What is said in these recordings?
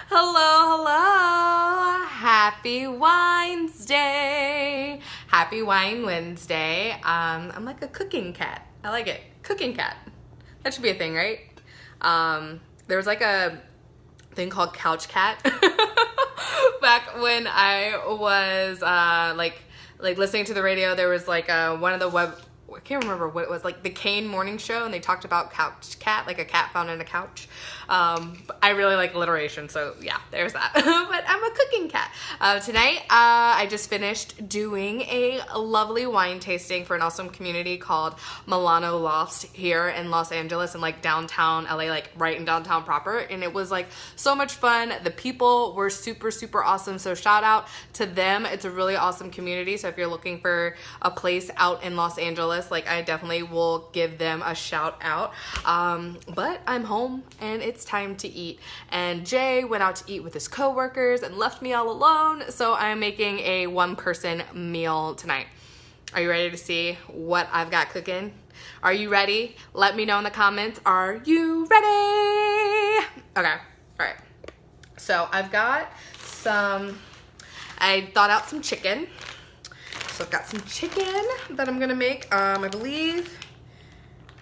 Hello, hello. Happy Wines Day. Happy Wine Wednesday. I'm like a cooking cat. I like it. Cooking cat. That should be a thing, right? There was like a thing called Couch Cat back when I was like listening to the radio. There was like one of the I can't remember what it was, like the Kane morning show, and they talked about couch cat, like a cat found in a couch. I really like alliteration, so yeah, there's that. But I'm a cooking cat. Tonight, I just finished doing a lovely wine tasting for an awesome community called Milano Lofts here in Los Angeles, in like downtown LA, like right in downtown proper. And it was like so much fun. The people were super, super awesome. So shout out to them. It's a really awesome community. So if you're looking for a place out in Los Angeles, like I definitely will give them a shout out. But I'm home and it's time to eat. And Jay went out to eat with his coworkers and left me all alone. So I'm making a one-person meal tonight. Are you ready to see what I've got cooking? Are you ready? Let me know in the comments. Are you ready? Okay. All right. So I've got I thought out some chicken. So I've got some chicken that I'm gonna make. I believe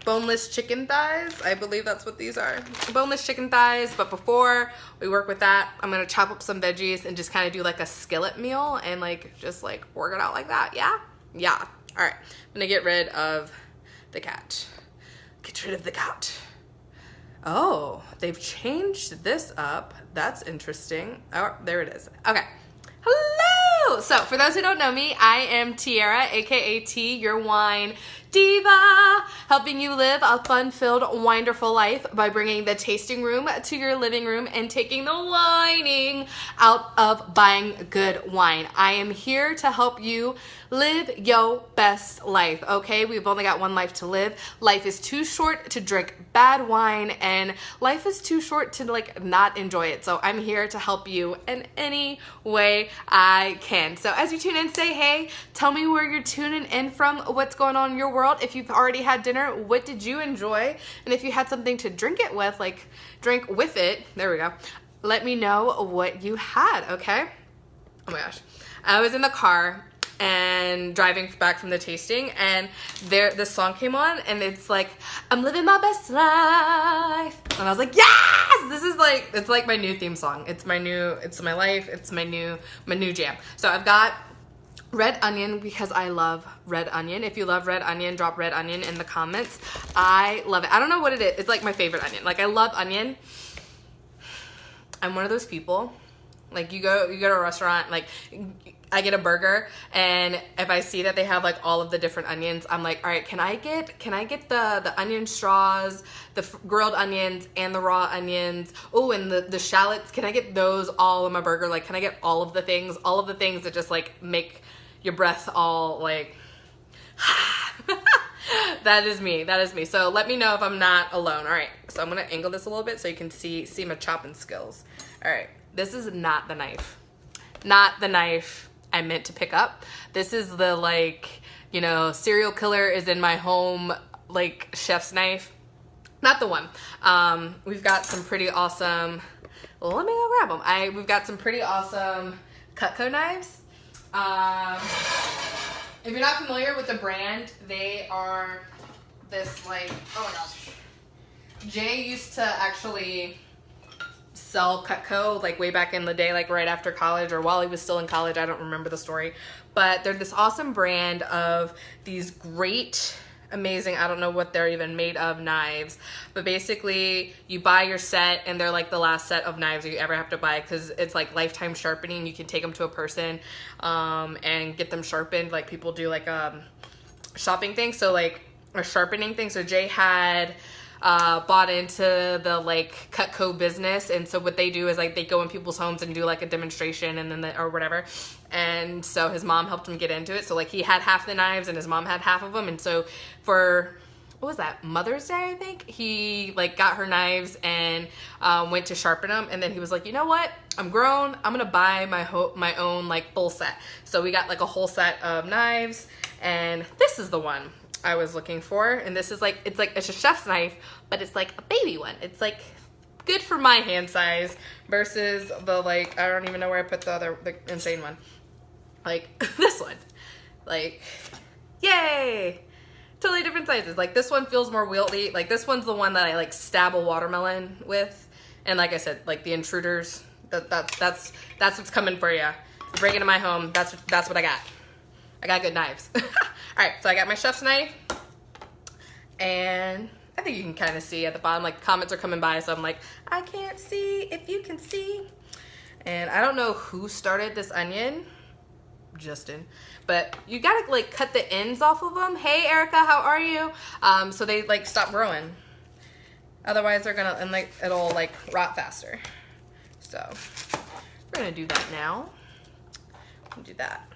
boneless chicken thighs. I believe that's what these are. Boneless chicken thighs. But before we work with that, I'm gonna chop up some veggies and just kind of do like a skillet meal and like just like work it out like that. Yeah? Yeah. All right. I'm gonna get rid of the cat. Get rid of the cat. Oh, they've changed this up. That's interesting. Oh, there it is. Okay. Hello! So, for those who don't know me, I am Tiara, aka T, your wine diva, helping you live a fun-filled, wonderful life by bringing the tasting room to your living room and taking the whining out of buying good wine. I am here to help you live your best life, okay? We've only got one life to live. Life is too short to drink bad wine, and life is too short to like not enjoy it. So I'm here to help you in any way I can. So as you tune in, say hey, tell me where you're tuning in from, what's going on in your world. If you've already had dinner, what did you enjoy? And if you had something to drink it with, like drink with it, there we go. Let me know what you had, okay? Oh my gosh. I was in the car and driving back from the tasting, and this song came on, and it's like, I'm living my best life. And I was like, yes! This is like, it's like my new theme song. It's my life. It's my new jam. So I've got red onion because I love red onion. If you love red onion, drop red onion in the comments. I love it. I don't know what it is. It's like my favorite onion. Like I love onion. I'm one of those people. Like you go to a restaurant, like I get a burger, and if I see that they have like all of the different onions, I'm like, all right, can I get the onion straws, the grilled onions, and the raw onions? Oh, and the shallots. Can I get those all in my burger? Like, can I get all of the things that just like make your breath all like. That is me. So let me know if I'm not alone. All right, so I'm gonna angle this a little bit so you can see my chopping skills. All right, this is not the knife I meant to pick up. This is the like, serial killer is in my home, like chef's knife. Not the one. We've got some pretty awesome, let me go grab them. We've got some pretty awesome Cutco knives. If you're not familiar with the brand, they are this like, oh my gosh. Jay used to actually sell Cutco like way back in the day, like right after college or while he was still in college. I don't remember the story, but they're this awesome brand of these great, amazing, I don't know what they're even made of, knives, but basically you buy your set and they're like the last set of knives you ever have to buy because it's like lifetime sharpening. You can take them to a person and get them sharpened, like people do like shopping things, so like a sharpening thing. So Jay had bought into the like Cutco business, and so what they do is like they go in people's homes and do like a demonstration and then or whatever, and so his mom helped him get into it. So like he had half the knives and his mom had half of them, and so for what was that, Mother's Day, I think, he like got her knives and went to sharpen them, and then he was like, you know what, I'm grown, I'm gonna buy my own like full set. So we got like a whole set of knives, and this is the one I was looking for. And this is like, it's a chef's knife, but it's like a baby one. It's like good for my hand size versus the, like, I don't even know where I put the insane one. Like, this one. Like, yay! Totally different sizes. Like, this one feels more wieldy. Like, this one's the one that I, like, stab a watermelon with. And like I said, like, the intruders, that's what's coming for you. Break into my home, that's what I got. I got good knives. Alright, so I got my chef's knife. And I think you can kind of see at the bottom, like, comments are coming by, so I'm like, I can't see if you can see. And I don't know who started this onion. Justin. But you gotta, like, cut the ends off of them. Hey, Erica, how are you? So they, like, stop growing. Otherwise, they're gonna, and, like, it'll, like, rot faster. So we're gonna do that now. Do that.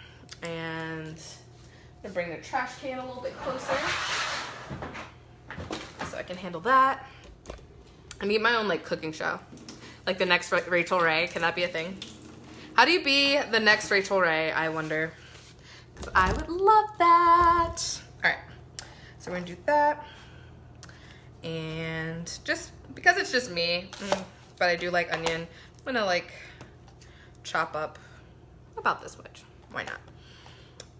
And I'm gonna bring the trash can a little bit closer so I can handle that. I need my own, like, cooking show. Like the next Rachel Ray. Can that be a thing? How do you be the next Rachel Ray, I wonder? Because I would love that. All right, so we're gonna do that. And just, because it's just me, but I do like onion, I'm gonna, like, chop up about this much. Why not?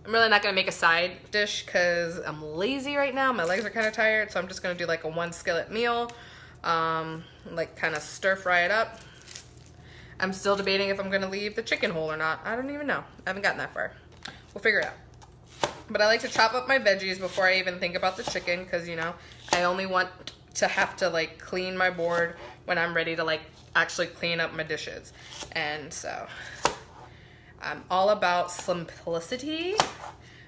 I'm really not gonna make a side dish because I'm lazy right now. My legs are kind of tired, so I'm just gonna do, like, a 1 skillet meal. Like, kind of stir fry it up. I'm still debating if I'm gonna leave the chicken whole or not. I don't even know. I haven't gotten that far. We'll figure it out. But I like to chop up my veggies before I even think about the chicken because, you know, I only want to have to, like, clean my board when I'm ready to, like, actually clean up my dishes. And so I'm all about simplicity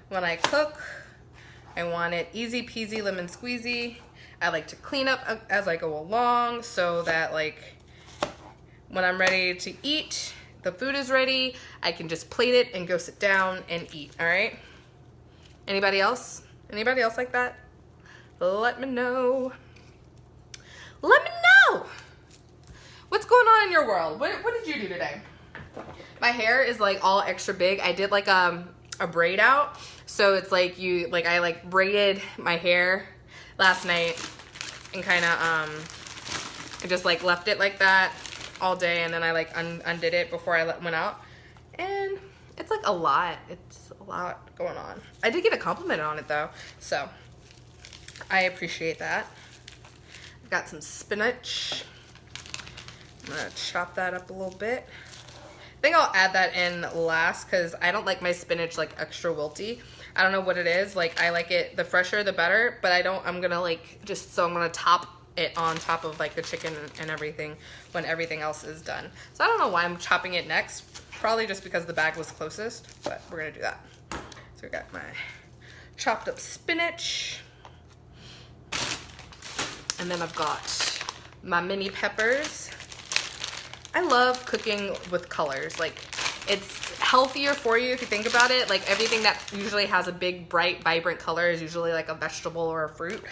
when I cook. I want it easy peasy lemon squeezy. I like to clean up as I go along so that, like, when I'm ready to eat, the food is ready, I can just plate it and go sit down and eat, all right? Anybody else? Anybody else like that? Let me know. Let me know! What's going on in your world? What did you do today? My hair is, like, all extra big. I did, like, a braid out. So it's like I, like, braided my hair last night and kind of, I just, like, left it like that all day, and then I, like, undid it before I went out, and it's, like, a lot. It's a lot going on. I did get a compliment on it, though, so I appreciate that. I've got some spinach. I'm gonna chop that up a little bit. I think I'll add that in last because I don't like my spinach, like, extra wilty. I don't know what it is. Like, I like it, the fresher the better, but I'm gonna, like, so I'm gonna top it on top of, like, the chicken and everything when everything else is done. So I don't know why I'm chopping it next. Probably just because the bag was closest, but we're gonna do that. So we got my chopped up spinach. And then I've got my mini peppers. I love cooking with colors. Like, it's healthier for you if you think about it. Like, everything that usually has a big, bright, vibrant color is usually, like, a vegetable or a fruit.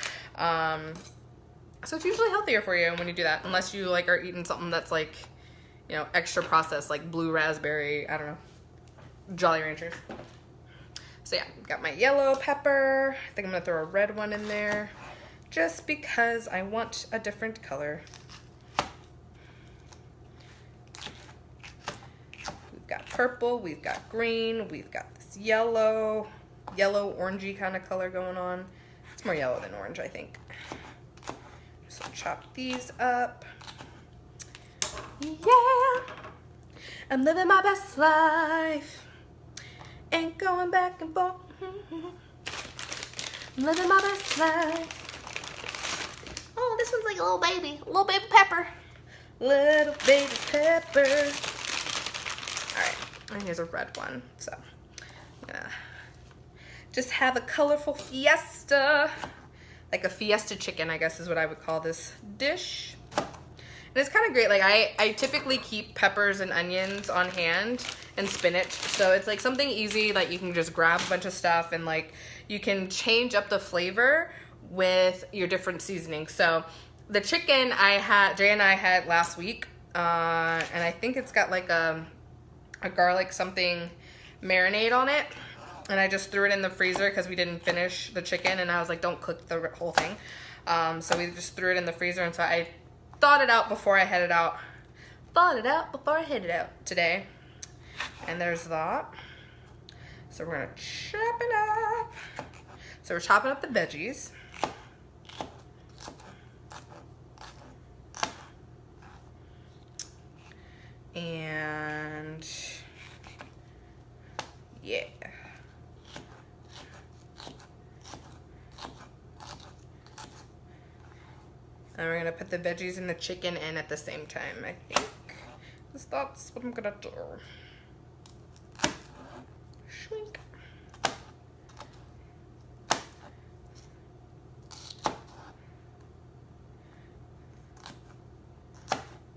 So it's usually healthier for you when you do that, unless you, like, are eating something that's, like, you know, extra processed, like blue raspberry, I don't know, Jolly Ranchers. So yeah, got my yellow pepper. I think I'm gonna throw a red one in there just because I want a different color. We've got purple, we've got green, we've got this yellow orangey kind of color going on. It's more yellow than orange, I think. So chop these up. Yeah, I'm living my best life. Ain't going back and forth. I'm living my best life. Oh, this one's like a little baby pepper. Little baby pepper. All right, and here's a red one. So I'm gonna just have a colorful fiesta. Like a fiesta chicken, I guess is what I would call this dish. And it's kind of great. Like, I typically keep peppers and onions on hand and spinach. So it's, like, something easy that you can just grab a bunch of stuff and, like, you can change up the flavor with your different seasonings. So the chicken Jay and I had last week, and I think it's got, like, a garlic something marinade on it. And I just threw it in the freezer because we didn't finish the chicken, and I was like, don't cook the whole thing. So we just threw it in the freezer, and so I thawed it out before I headed out. Thawed it out before I headed out today. And there's that. So we're gonna chop it up. So we're chopping up the veggies. And yeah. And we're gonna put the veggies and the chicken in at the same time, I think. Because that's what I'm gonna do. Shwink.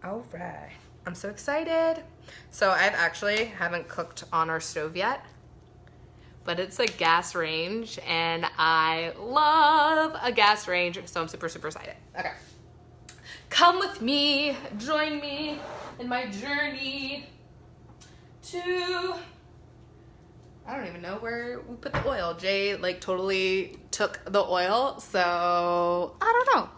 All right, I'm so excited. So I actually haven't cooked on our stove yet, but it's a gas range and I love a gas range, so I'm super, super excited. Okay. Come with me, join me in my journey to, I don't even know where we put the oil. Jay like totally took the oil, so I don't know.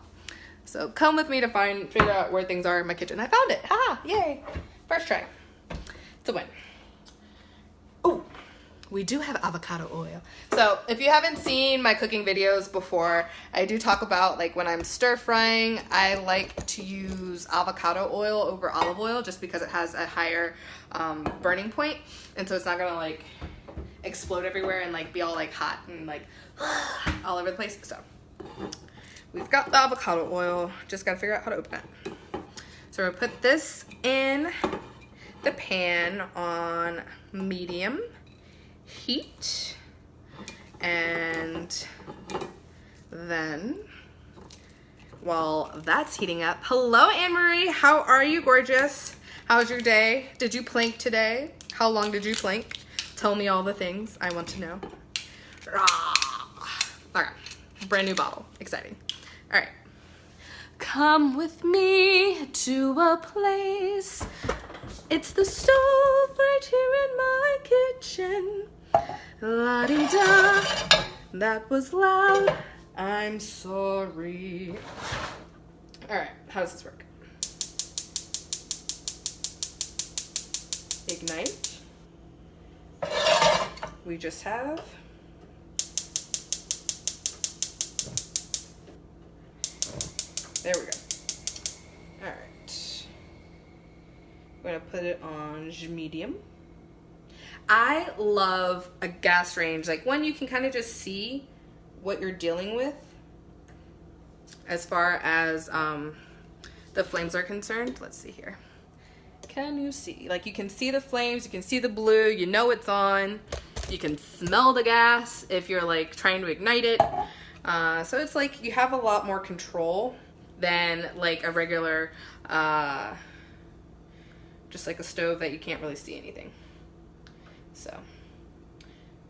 So come with me to figure out where things are in my kitchen. I found it, ha, yay, first try. It's a win. Oh, we do have avocado oil. So if you haven't seen my cooking videos before, I do talk about like when I'm stir frying, I like to use avocado oil over olive oil just because it has a higher burning point. And so it's not gonna like explode everywhere and like be all like hot and like all over the place. So we've got the avocado oil, just gotta figure out how to open it. So we're gonna put this in the pan on medium heat, and then while that's heating up, hello Anne-Marie, how are you, gorgeous? How's your day? Did you plank today? How long did you plank? Tell me all the things I want to know. Okay, brand new bottle, exciting. All right, come with me to a place. It's the stove right here in my kitchen. La-di-da, that was loud. I'm sorry. All right, how does this work? Ignite. We just have there we go. All right. I'm gonna put it on medium. I love a gas range, like one you can kind of just see what you're dealing with as far as the flames are concerned. Let's see here. Can you see? Like you can see the flames, you can see the blue, you know it's on. You can smell the gas if you're like trying to ignite it. So it's like you have a lot more control than like a regular, just like a stove that you can't really see anything. So I'm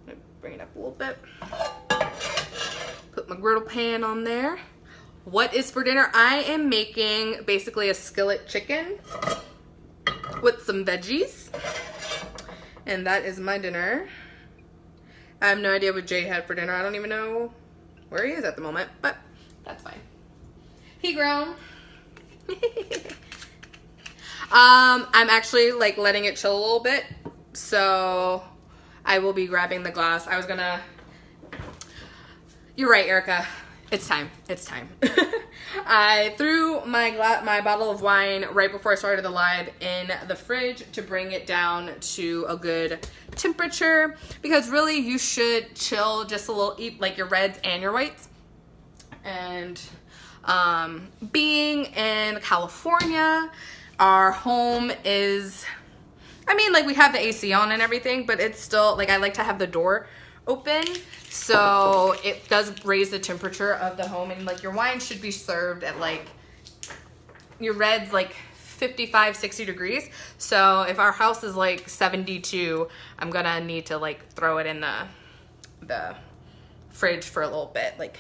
gonna bring it up a little bit. Put my griddle pan on there. What is for dinner? I am making basically a skillet chicken with some veggies. And that is my dinner. I have no idea what Jay had for dinner. I don't even know where he is at the moment, but that's fine. He grown. I'm actually like letting it chill a little bit. So I will be grabbing the glass. I was gonna, you're right, Erica. It's time. It's time. I threw my bottle of wine right before I started the live in the fridge to bring it down to a good temperature, because really you should chill just a little, eat like your reds and your whites. And being in California, our home is, I mean, like we have the AC on and everything, but it's still like I like to have the door open, so it does raise the temperature of the home. And like your wine should be served at like your reds like 55-60 degrees. So if our house is like 72, I'm gonna need to like throw it in the fridge for a little bit, like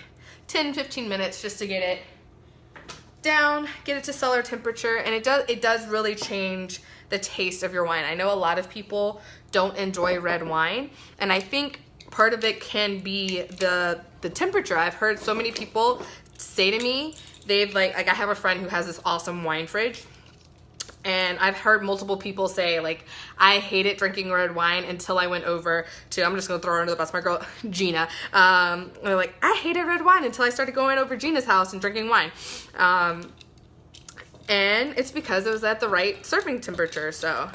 10-15 minutes, just to get it down, get it to cellar temperature. And it does really change the taste of your wine. I know a lot of people don't enjoy red wine, and I think part of it can be the temperature. I've heard so many people say to me they've like I have a friend who has this awesome wine fridge. And I've heard multiple people say, like, I hated drinking red wine until I went over to, I'm just going to throw her under the bus, my girl, Gina. They're like, I hated red wine until I started going over Gina's house and drinking wine. And it's because it was at the right serving temperature. So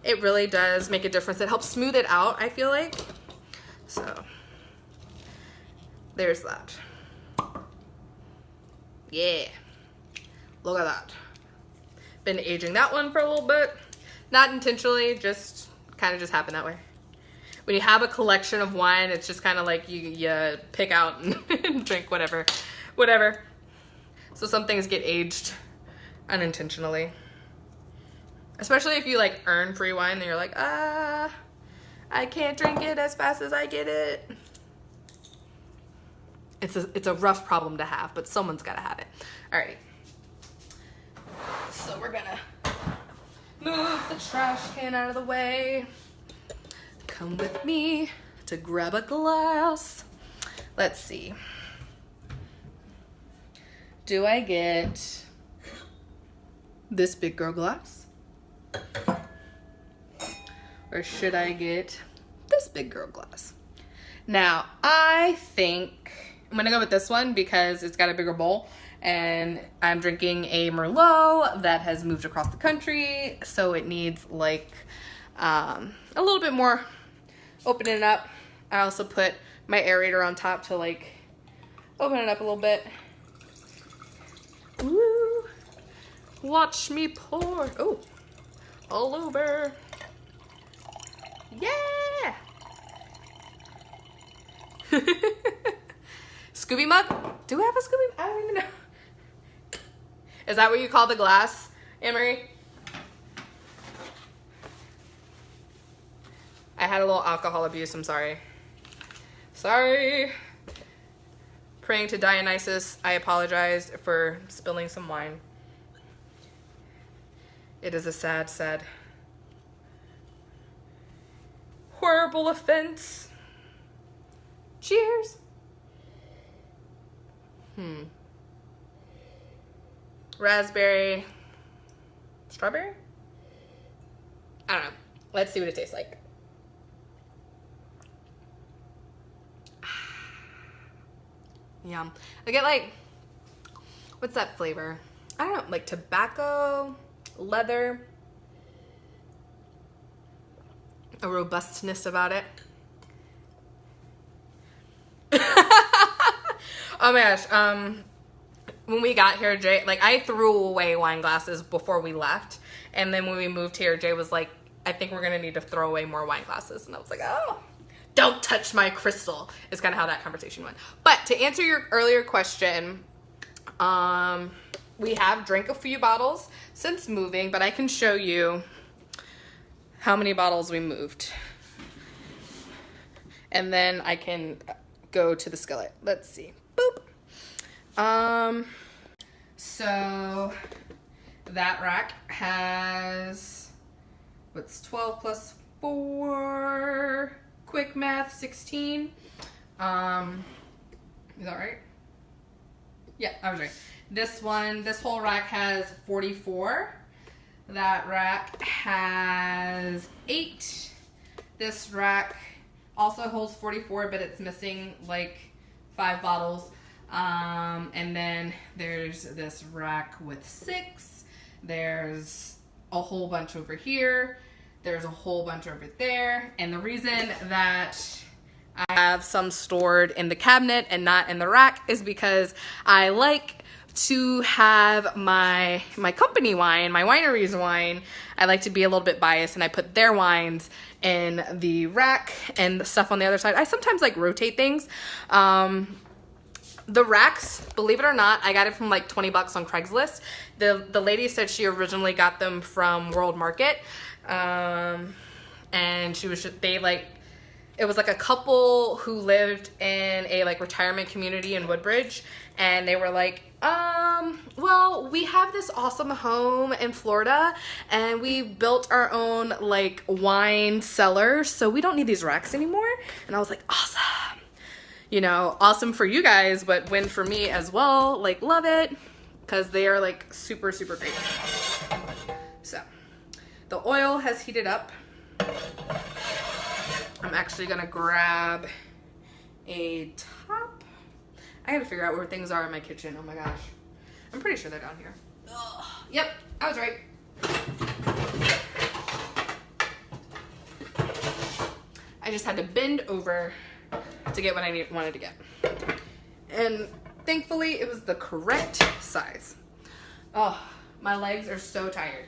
it really does make a difference. It helps smooth it out, I feel like. So there's that. Yeah. Look at that. Been aging that one for a little bit. Not intentionally, just kind of just happened that way. When you have a collection of wine, it's just kind of like you pick out and drink whatever. So some things get aged unintentionally. Especially if you like earn free wine and you're like, I can't drink it as fast as I get it. It's a rough problem to have, but someone's gotta have it. Alrighty. So we're gonna move the trash can out of the way. Come with me to grab a glass. Let's see. Do I get this big girl glass? Or should I get this big girl glass? Now, I think I'm gonna go with this one because it's got a bigger bowl. And I'm drinking a Merlot that has moved across the country, so it needs like a little bit more opening it up. I also put my aerator on top to like open it up a little bit. Woo! Watch me pour. Oh, all over. Yeah! Scooby mug? Do we have a Scooby? I don't even know. Is that what you call the glass, Anne-Marie? I had a little alcohol abuse, I'm sorry. Sorry. Praying to Dionysus, I apologize for spilling some wine. It is a sad, sad, horrible offense. Cheers. Raspberry, strawberry? I don't know. Let's see what it tastes like. Yum. I get like, what's that flavor? I don't know, like tobacco, leather, a robustness about it. Oh my gosh, when we got here, Jay, like I threw away wine glasses before we left. And then when we moved here, Jay was like, I think we're gonna need to throw away more wine glasses. And I was like, oh, don't touch my crystal, is kind of how that conversation went. But to answer your earlier question, we have drank a few bottles since moving, but I can show you how many bottles we moved. And then I can go to the skillet. Let's see. Boop. So that rack has, what's 12 plus 4, quick math, 16. Is that right? Yeah, I was right. This one, this whole rack has 44. That rack has 8. This rack also holds 44, but it's missing like 5 bottles. And then there's this rack with 6. There's a whole bunch over here. There's a whole bunch over there. And the reason that I have some stored in the cabinet and not in the rack is because I like to have my company wine, my winery's wine. I like to be a little bit biased, and I put their wines in the rack and the stuff on the other side. I sometimes like rotate things. The racks, believe it or not, I got it from like 20 bucks on Craigslist. The lady said she originally got them from World Market. And she was just, it was like a couple who lived in a like retirement community in Woodbridge, and they were like, well, we have this awesome home in Florida, and we built our own like wine cellar, so we don't need these racks anymore. And I was like, awesome. you know, awesome for you guys, but win for me as well. Like, love it, because they are like super, super great. So, the oil has heated up. I'm actually gonna grab a top. I gotta figure out where things are in my kitchen. Oh my gosh. I'm pretty sure they're down here. Ugh. Yep, I was right. I just had to bend over to get what I wanted to get. And thankfully, it was the correct size. Oh, my legs are so tired.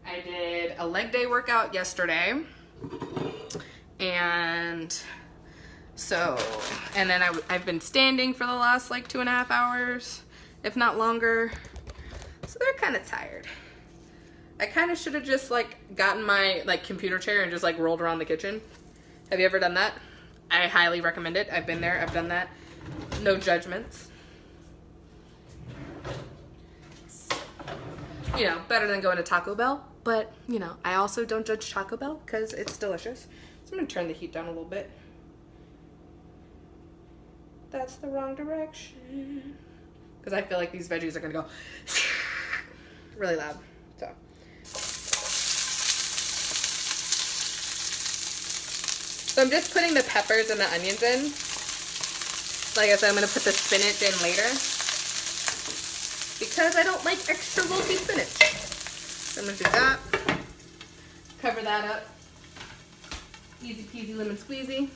I did a leg day workout yesterday. And then I've been standing for the last like 2.5 hours, if not longer. So they're kind of tired. I kind of should have just like gotten my like computer chair and just like rolled around the kitchen. Have you ever done that? I highly recommend it. I've been there, I've done that. No judgments. You know, better than going to Taco Bell, but you know, I also don't judge Taco Bell because it's delicious. So I'm gonna turn the heat down a little bit. That's the wrong direction. Because I feel like these veggies are gonna go really loud. So I'm just putting the peppers and the onions in. Like I said, I'm gonna put the spinach in later because I don't like extra wilty spinach. So I'm gonna do that. Cover that up. Easy peasy lemon squeezy.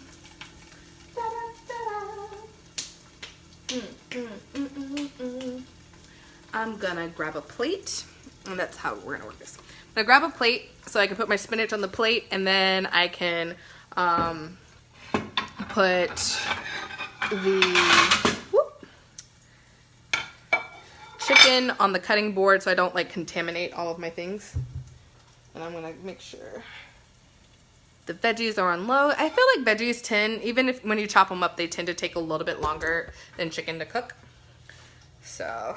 I'm gonna grab a plate, and that's how we're gonna work this. I'm gonna grab a plate so I can put my spinach on the plate, and then I can put the chicken on the cutting board so I don't like contaminate all of my things. And I'm gonna make sure the veggies are on low. I feel like veggies tend, even if when you chop them up, they tend to take a little bit longer than chicken to cook. So,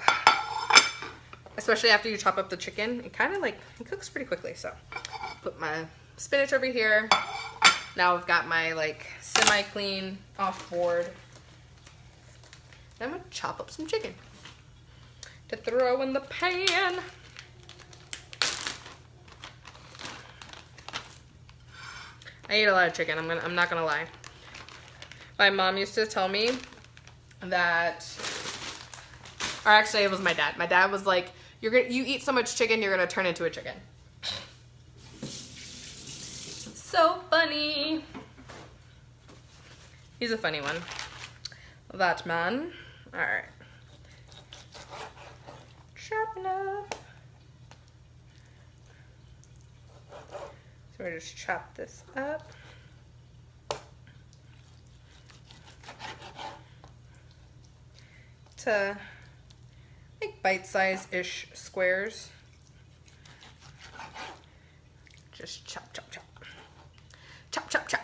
especially after you chop up the chicken, it kind of like, it cooks pretty quickly. So, put my spinach over here. Now I've got my like semi-clean off board. I'm gonna chop up some chicken to throw in the pan. I eat a lot of chicken. I'm not gonna lie. My mom used to tell me that, or actually it was my dad. My dad was like, you eat so much chicken, you're gonna turn into a chicken. So funny. He's a funny one. That man. All right. Chopping up. So we just chop this up. To make bite-size-ish squares. Just chop, chop, chop. Chop, chop, chop.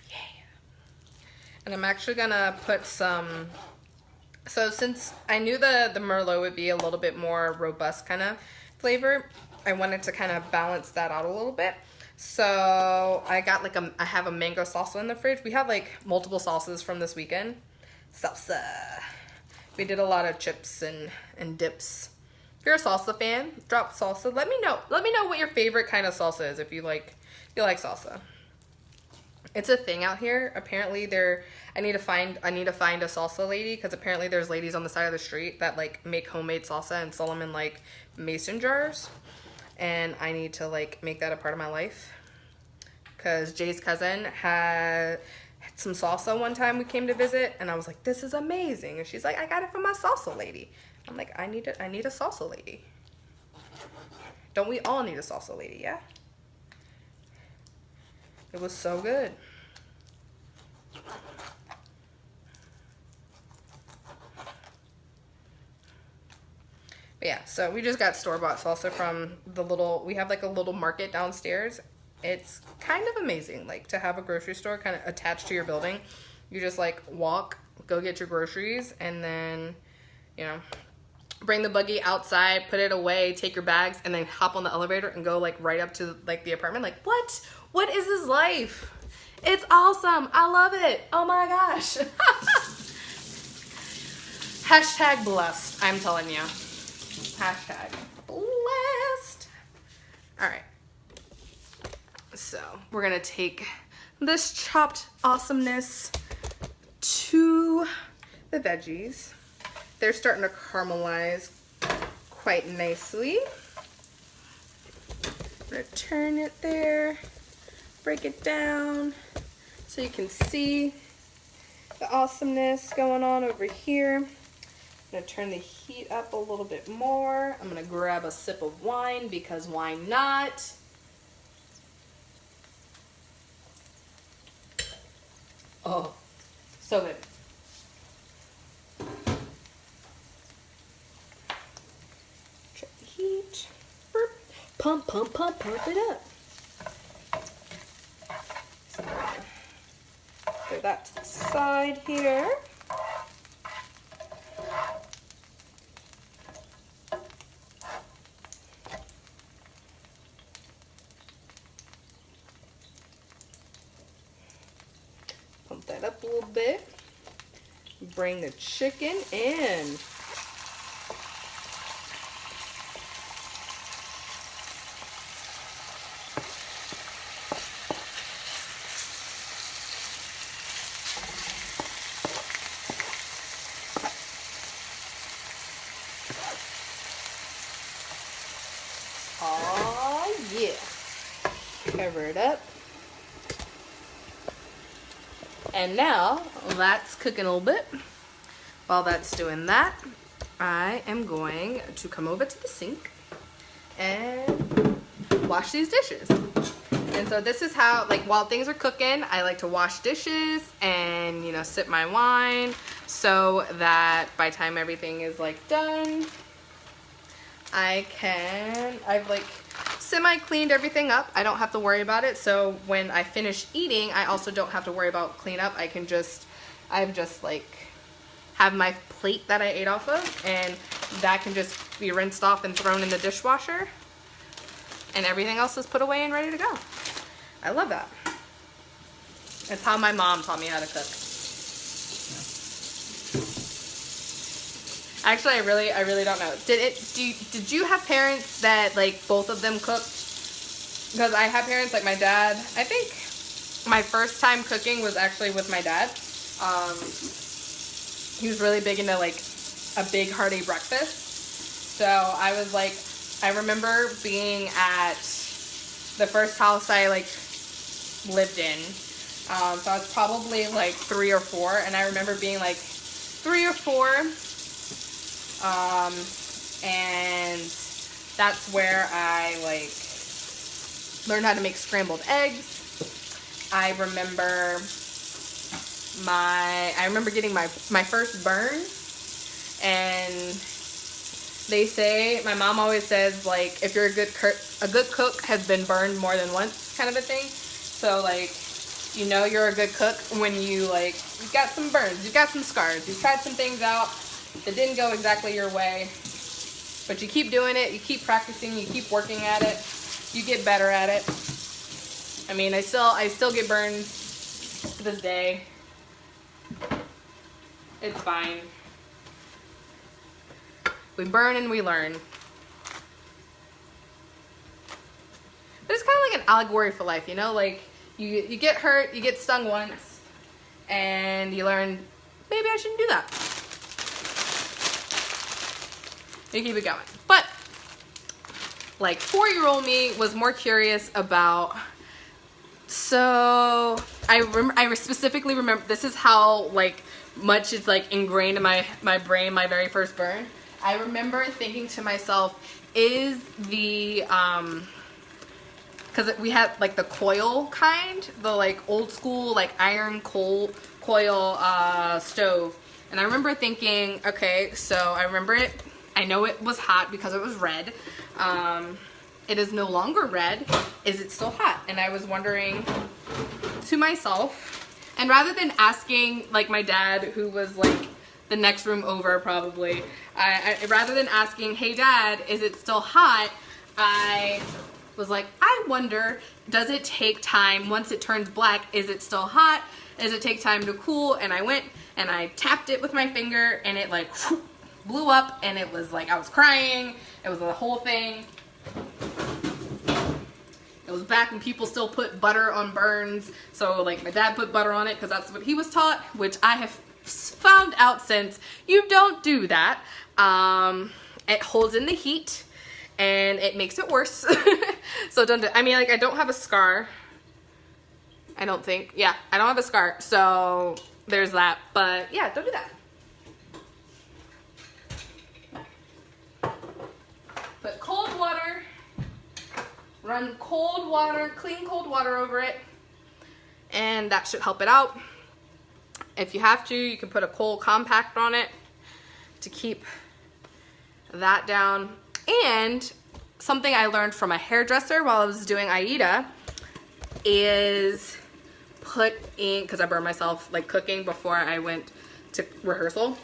Yeah. And I'm actually gonna put some, so since I knew the Merlot would be a little bit more robust kind of flavor, I wanted to kind of balance that out a little bit. So I got like I have a mango salsa in the fridge. We have like multiple salsas from this weekend. Salsa. We did a lot of chips and dips. If you're a salsa fan, drop salsa. Let me know. Let me know what your favorite kind of salsa is if you like salsa. It's a thing out here. Apparently I need to find a salsa lady, because apparently there's ladies on the side of the street that like make homemade salsa and sell them in like mason jars. And I need to like make that a part of my life. Because Jay's cousin had some salsa one time we came to visit, and I was like, this is amazing. And she's like, I got it from my salsa lady. I'm like, I need a salsa lady. Don't we all need a salsa lady, yeah? It was so good. But yeah, so we just got store-bought salsa from we have like a little market downstairs. It's kind of amazing, like to have a grocery store kind of attached to your building. You just like walk, go get your groceries, and then, you know, bring the buggy outside, put it away, take your bags, and then hop on the elevator and go like right up to like the apartment. Like, what? What is this life? It's awesome. I love it. Oh my gosh. Hashtag blessed, I'm telling you. Hashtag blessed. All right. So we're gonna take this chopped awesomeness to the veggies. They're starting to caramelize quite nicely. I'm gonna turn it there, break it down so you can see the awesomeness going on over here. I'm gonna turn the heat up a little bit more. I'm gonna grab a sip of wine because why not? Oh, so good. Check the heat. Burp. Pump, pump, pump, pump it up. So, throw that to the side here. Pump that up a little bit. Bring the chicken in. Oh yeah. Cover it up. And now that's cooking a little bit. While that's doing that, I am going to come over to the sink and wash these dishes. And so this is how, like, while things are cooking, I like to wash dishes and, you know, sip my wine so that by the time everything is like done, I've like semi-cleaned everything up. I don't have to worry about it. So when I finish eating, I also don't have to worry about cleanup. I've just like have my plate that I ate off of, and that can just be rinsed off and thrown in the dishwasher, and everything else is put away and ready to go. I love that. It's how my mom taught me how to cook. Actually, I really don't know. Did you have parents that like both of them cooked? Because I have parents like my dad. I think my first time cooking was actually with my dad. He was really big into like a big hearty breakfast. So I was like, I remember being at the first house I like lived in. So I was probably like 3 or 4, and I remember being like 3 or 4. And that's where I like learned how to make scrambled eggs. I remember getting my first burn, and they say, my mom always says, like, if you're a good cook has been burned more than once, kind of a thing. So like, you know you're a good cook when you like, you've got some burns, you've got some scars, you've tried some things out that didn't go exactly your way, but you keep doing it, you keep practicing, you keep working at it, you get better at it. I mean, I still get burned to this day. It's fine. We burn and we learn. But it's kind of like an allegory for life, you know? Like, you get hurt, you get stung once, and you learn, maybe I shouldn't do that. You keep it going. But, like, 4-year-old me was more curious about, so I specifically remember, this is how, like, much it's, like, ingrained in my brain, my very first burn. I remember thinking to myself, is the, because we had, like, the coil kind, the, like, old school, like, iron coil stove. And I remember thinking, okay, so I remember it, I know it was hot because it was red. It is no longer red. Is it still hot? And I was wondering to myself, and rather than asking, like, my dad, who was, like, the next room over probably. I rather than asking, hey dad, is it still hot? I was like, I wonder, does it take time once it turns black? Is it still hot? Does it take time to cool? And I went and I tapped it with my finger and it like blew up, and it was like I was crying. It was the whole thing. It was back when people still put butter on burns. So like my dad put butter on it because that's what he was taught, which I have found out since you don't do that. It holds in the heat and it makes it worse. So don't do, I mean, like, I don't have a scar. I don't think. Yeah, I don't have a scar. So there's that. But yeah, don't do that. Put cold water. Run cold water, clean cold water over it. And that should help it out. If you have to, you can put a cold compact on it to keep that down. And something I learned from a hairdresser while I was doing AIDA is put in, because I burned myself like cooking before I went to rehearsal,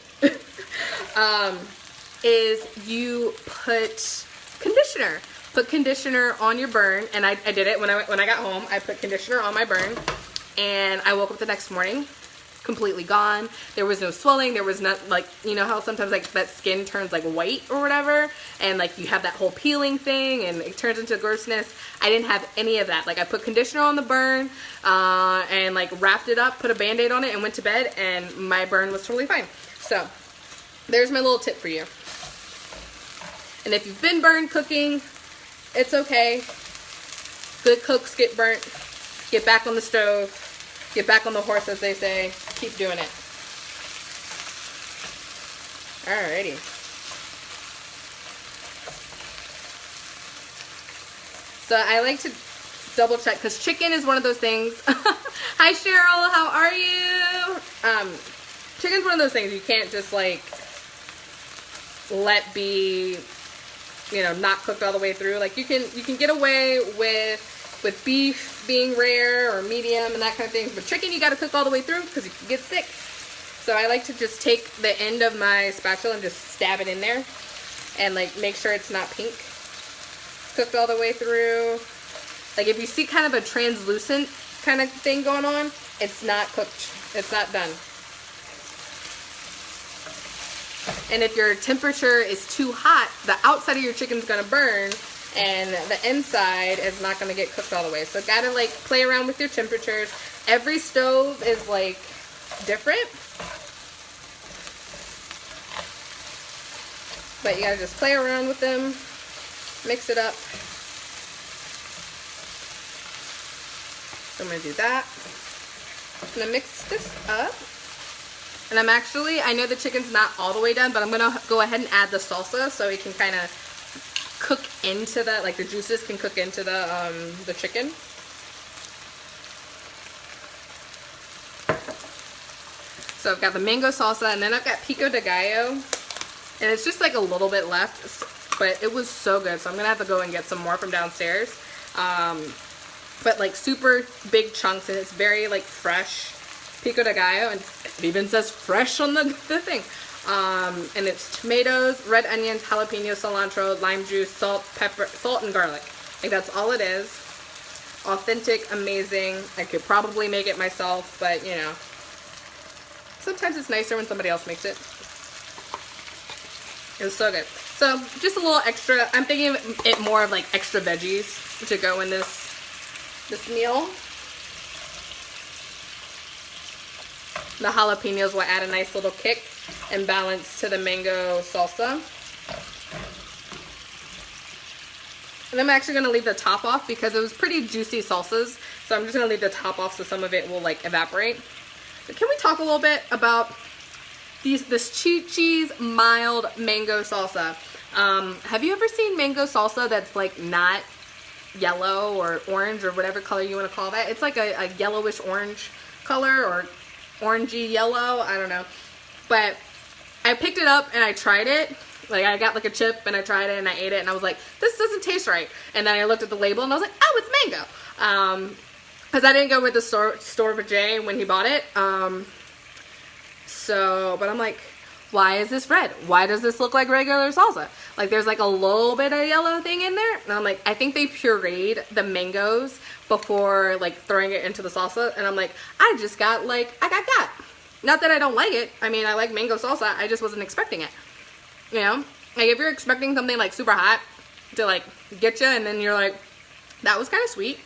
is you put conditioner. Put conditioner on your burn, and I did it when I got home. I put conditioner on my burn, and I woke up the next morning completely gone. There was no swelling. There was not, like, you know how sometimes like that skin turns like white or whatever, and like you have that whole peeling thing and it turns into grossness. I didn't have any of that. Like, I put conditioner on the burn and like wrapped it up, put a band-aid on it, and went to bed, and my burn was totally fine. So there's my little tip for you. And if you've been burned cooking, it's okay. Good cooks get burnt. Get back on the stove. Get back on the horse, as they say. Keep doing it. Alrighty. So I like to double check, because chicken is one of those things. Hi Cheryl, how are you? Chicken's one of those things you can't just like let be, you know, not cooked all the way through. Like, you can get away with beef being rare or medium and that kind of thing, but chicken you got to cook all the way through because you can get sick. So I like to just take the end of my spatula and just stab it in there and like make sure it's not pink. Cooked all the way through. Like, if you see kind of a translucent kind of thing going on, it's not cooked. It's not done. And if your temperature is too hot, the outside of your chicken's gonna burn and the inside is not gonna get cooked all the way. So gotta like play around with your temperatures. Every stove is like different, but you gotta just play around with them, mix it up. So I'm gonna do that. I'm gonna mix this up. And I'm actually, I know the chicken's not all the way done, but I'm gonna go ahead and add the salsa so it can kind of cook into the, like the juices can cook into the chicken. So I've got the mango salsa, and then I've got pico de gallo, and it's just like a little bit left, but it was so good. So I'm gonna have to go and get some more from downstairs. But like super big chunks, and it's very like fresh pico de gallo, and it even says fresh on the thing. And it's tomatoes, red onions, jalapenos, cilantro, lime juice, salt, pepper, salt and garlic. Like, that's all it is. Authentic, amazing. I could probably make it myself, but you know, sometimes it's nicer when somebody else makes it. It was so good. So just a little extra, I'm thinking of it more of like extra veggies to go in this meal. The jalapenos will add a nice little kick and balance to the mango salsa. And I'm actually going to leave the top off because it was pretty juicy salsas. So I'm just going to leave the top off so some of it will like evaporate. But can we talk a little bit about this cheese mild mango salsa? Have you ever seen mango salsa that's like not yellow or orange or whatever color you want to call that? It's like a yellowish orange color, or orangey yellow, I don't know. But I picked it up and I tried it. Like, I got like a chip and I tried it and I ate it and I was like, this doesn't taste right. And then I looked at the label and I was like, oh, it's mango. Because I didn't go with the store with Jay when he bought it. But I'm like, Why is this red? Why does this look like regular salsa? Like there's like a little bit of yellow thing in there. And I'm like, I think they pureed the mangoes before like throwing it into the salsa. And I'm like, I just got like, I got that. Not that I don't like it. I mean, I like mango salsa. I just wasn't expecting it. You know? Like if you're expecting something like super hot to like get you and then you're like, that was kind of sweet.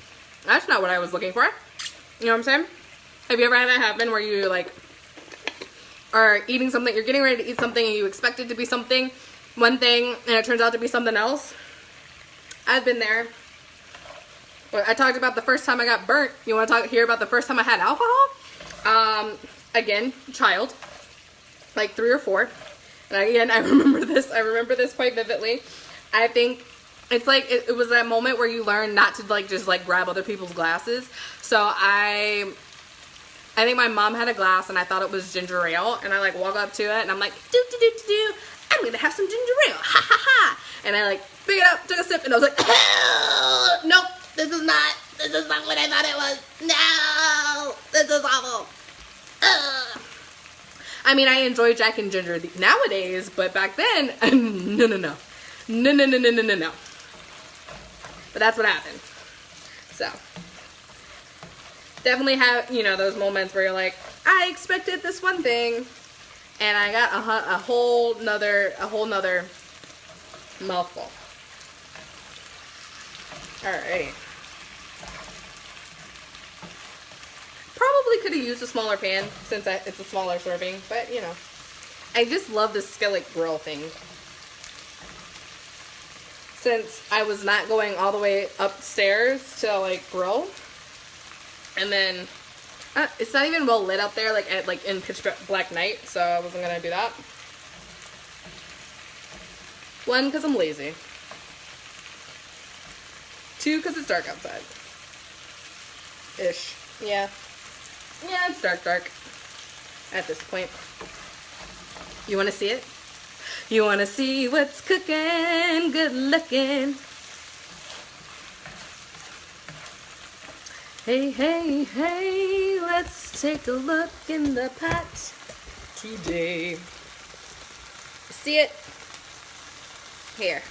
That's not what I was looking for. You know what I'm saying? Have you ever had that happen where you like are eating something, you're getting ready to eat something and you expect it to be something, one thing, and it turns out to be something else? I've been there. But I talked about the first time I got burnt. You want to hear about the first time I had alcohol? Again, child, like 3 or 4. And again, I remember this quite vividly. I think it's like, it was that moment where you learn not to like, just like grab other people's glasses. So I think my mom had a glass and I thought it was ginger ale, and I like walk up to it and I'm like, I'm gonna have some ginger ale, ha ha ha. And I like pick it up, took a sip, and I was like, nope, this is not what I thought it was. No, this is awful. I mean, I enjoy Jack and Ginger nowadays, but back then, no. But that's what happened. So definitely have, you know, those moments where you're like, I expected this one thing and I got a whole nother mouthful. Alright. Probably could have used a smaller pan since it's a smaller serving, but you know, I just love the skillet grill thing. Since I was not going all the way upstairs to like grill. And then, it's not even well lit up there, like in pitch black night, so I wasn't gonna do that. 1, because I'm lazy. 2, because it's dark outside. Ish. Yeah. Yeah, it's dark at this point. You want to see it? You want to see what's cooking? Good looking. Hey, let's take a look in the pot today. See it? Here.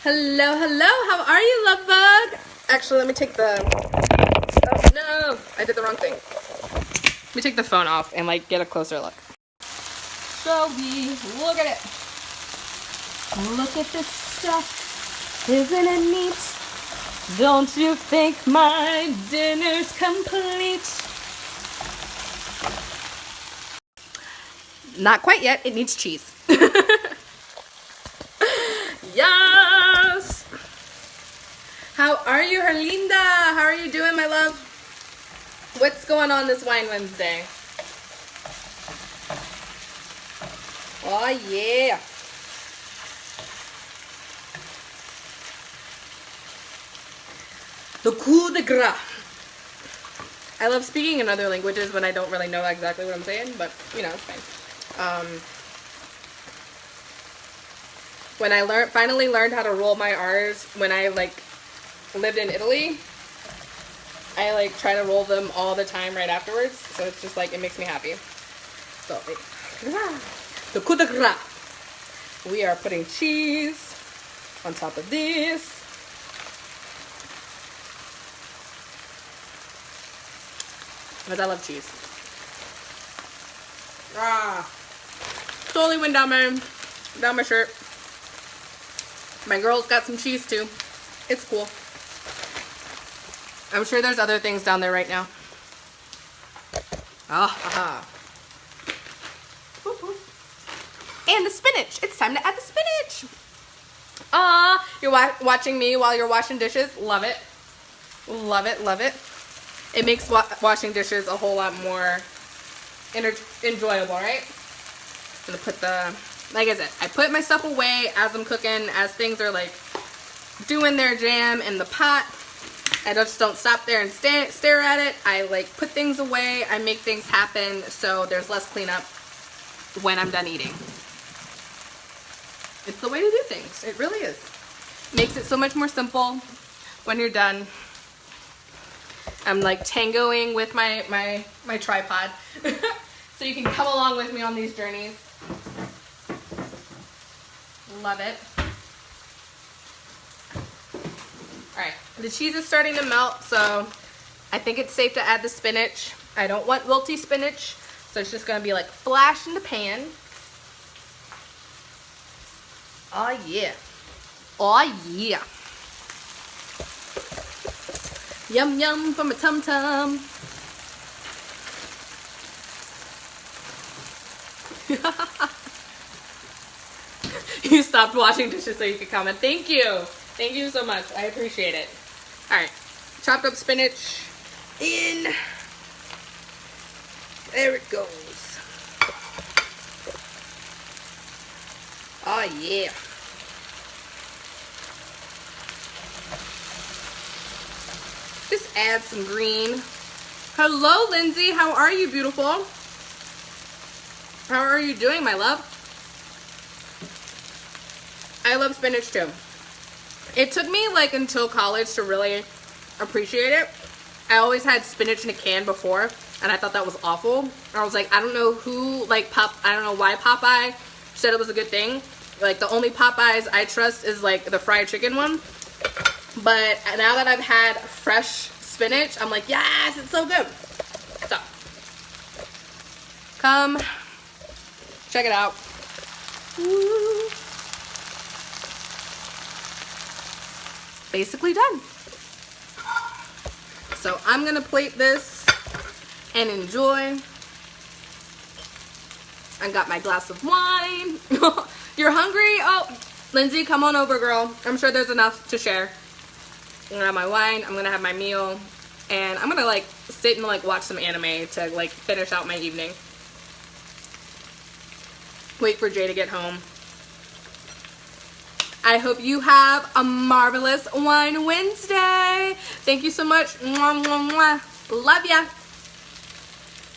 Hello, how are you, love bug? Actually, let me take the, oh no, I did the wrong thing. Let me take the phone off and like get a closer look. So look at it. Look at this stuff. Isn't it neat? Don't you think my dinner's complete? Not quite yet. It needs cheese. Yes! How are you, Herlinda? How are you doing, my love? What's going on this Wine Wednesday? Oh, yeah. The coup de grace. I love speaking in other languages when I don't really know exactly what I'm saying, but, you know, it's fine. When I finally learned how to roll my R's when I, like, lived in Italy, I, like, try to roll them all the time right afterwards, so it's just, like, it makes me happy. So, the coup de grace. We are putting cheese on top of this. Because I love cheese. Totally went down my shirt. My girl's got some cheese too. It's cool. I'm sure there's other things down there right now. And the spinach. It's time to add the spinach. You're watching me while you're washing dishes. Love it. Love it, love it. It makes washing dishes a whole lot more enjoyable, right? I'm gonna put like I said, I put my stuff away as I'm cooking, as things are like doing their jam in the pot. I just don't stop there and stare at it. I like put things away, I make things happen so there's less cleanup when I'm done eating. It's the way to do things. It really is. Makes it so much more simple when you're done. I'm like tangoing with my tripod. So you can come along with me on these journeys. Love it. All right, the cheese is starting to melt, so I think it's safe to add the spinach. I don't want wilty spinach, so it's just gonna be like flash in the pan. Oh yeah. Oh yeah. Yum yum for my tum tum. You stopped washing dishes so you could comment. Thank you. Thank you so much. I appreciate it. All right. Chopped up spinach in. There it goes. Oh, yeah. Just add some green. Hello, Lindsay. How are you, beautiful? How are you doing, my love? I love spinach too. It took me like until college to really appreciate it. I always had spinach in a can before, and I thought that was awful. I was like, I don't know who, like, I don't know why Popeye said it was a good thing. Like, the only Popeyes I trust is like the fried chicken one. But now that I've had fresh spinach, I'm like, yes, it's so good. So, come check it out. Woo. Basically done. So I'm gonna plate this and enjoy. I got my glass of wine. You're hungry? Oh, Lindsay, come on over, girl. I'm sure there's enough to share. I'm gonna have my wine, I'm gonna have my meal, and I'm gonna like sit and like watch some anime to like finish out my evening. Wait for Jay to get home. I hope you have a marvelous Wine Wednesday. Thank you so much. Mwah, mwah, mwah. Love ya.